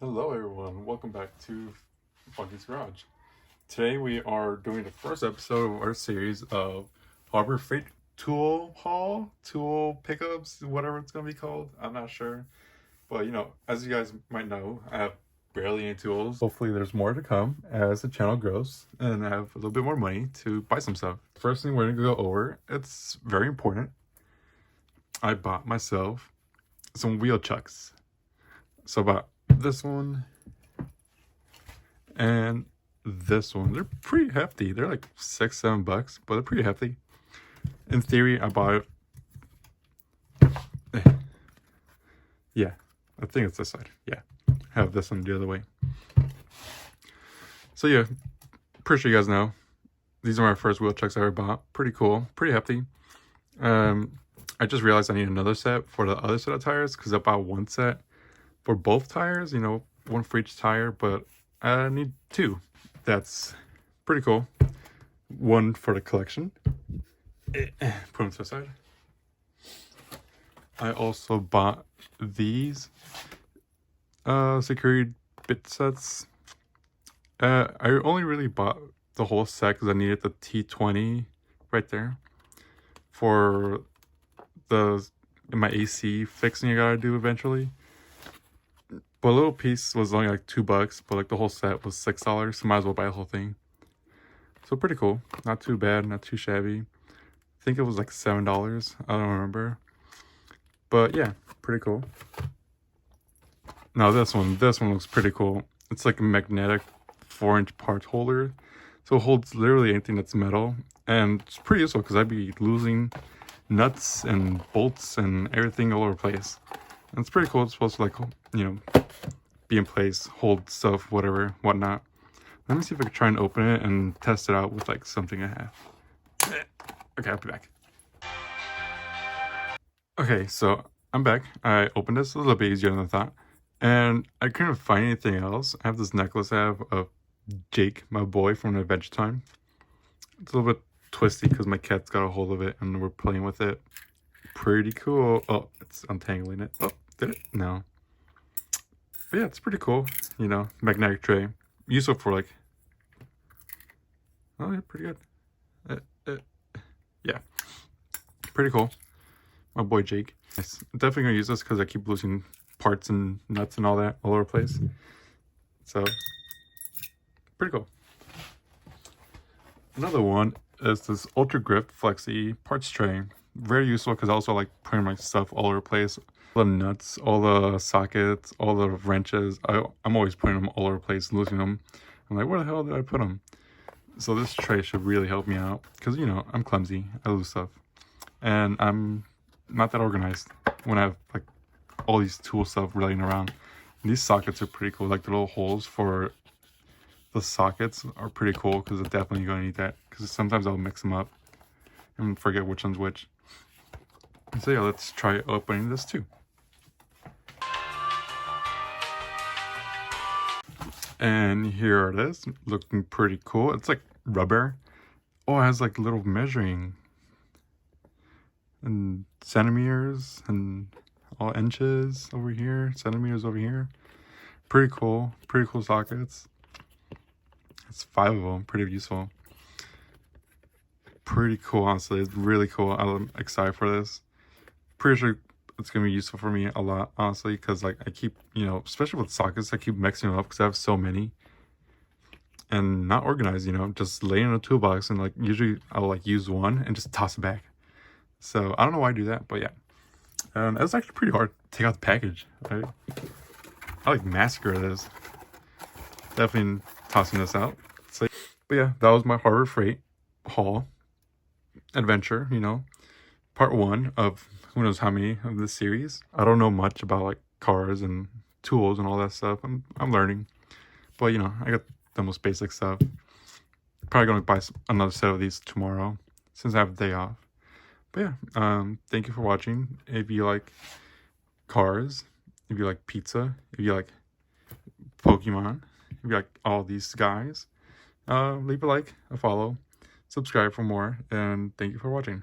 Hello everyone, welcome back to Funky's Garage. Today we are doing the first episode of our series of Harbor Freight tool haul, tool pickups, whatever it's going to be called. I'm not sure. But as you guys might know, I have barely any tools. Hopefully there's more to come as the channel grows and I have a little bit more money to buy some stuff. First thing we're going to go over, it's very important. I bought myself some wheel chucks. So about this one and this one. They're pretty hefty. They're like $6-7, but they're pretty hefty. In theory, I bought it. Yeah, I think it's this side. Yeah, I have this one the other way. So yeah, pretty sure you guys know. These are my first wheel chucks I ever bought. Pretty cool, pretty hefty. I just realized I need another set for the other set of tires because I bought one set for both tires, one for each tire, but I need two. That's pretty cool. One for the collection. Put them to the side. I also bought these security bit sets. I only really bought the whole set because I needed the T20 right there for my AC fixing I gotta do eventually. But a little piece was only like $2, but like the whole set was $6, so might as well buy the whole thing. So pretty cool. Not too bad, not too shabby. I think it was like $7. I don't remember. But yeah, pretty cool. Now this one looks pretty cool. It's like a magnetic 4-inch part holder. So it holds literally anything that's metal. And it's pretty useful because I'd be losing nuts and bolts and everything all over the place. And it's pretty cool. It's supposed to like, be in place, hold stuff, whatever, whatnot. Let me see if I can try and open it and test it out with like something I have. Okay, I'll be back. Okay, so I'm back. I opened this a little bit easier than I thought. And I couldn't find anything else. I have this necklace I have of Jake, my boy from Adventure Time. It's a little bit twisty because my cat's got a hold of it and we're playing with it. Pretty cool. Oh, it's untangling it. Oh, did it? No. But yeah, it's pretty cool. Magnetic tray. Useful for like... Oh, yeah, pretty good. Yeah. Pretty cool. My boy Jake. Nice. I'm definitely going to use this because I keep losing parts and nuts and all that all over the place. So, pretty cool. Another one is this Ultra Grip Flexi parts tray. Very useful because I also like putting my stuff all over the place. All the nuts, all the sockets, all the wrenches. I'm always putting them all over the place, losing them. I'm like, where the hell did I put them? So this tray should really help me out because, I'm clumsy. I lose stuff. And I'm not that organized when I have like all these tool stuff laying around. And these sockets are pretty cool. Like the little holes for the sockets are pretty cool because I'm definitely going to need that because sometimes I'll mix them up and forget which one's which. So yeah, let's try opening this too. And here it is, looking pretty cool. It's like rubber. Oh, it has like little measuring and centimeters and all inches over here, centimeters over here. Pretty cool sockets. It's 5 of them, pretty useful. Pretty cool, honestly. It's really cool. I'm excited for this. Pretty sure it's gonna be useful for me a lot, honestly, because like I keep, especially with sockets, I keep mixing them up because I have so many and not organized, just laying in a toolbox, and like usually I'll like use one and just toss it back. So I don't know why I do that, but yeah. It's actually pretty hard to take out the package. Right? I like massacre this. Definitely tossing this out. So, but yeah, that was my Harbor Freight haul adventure, part 1 of who knows how many of this series. I don't know much about like cars and tools and all that stuff. I'm learning, but I got the most basic stuff. Probably gonna buy another set of these tomorrow since I have a day off. But yeah, thank you for watching. If you like cars, if you like pizza, if you like Pokemon, if you like all these guys, leave a like, a follow, subscribe for more, and thank you for watching.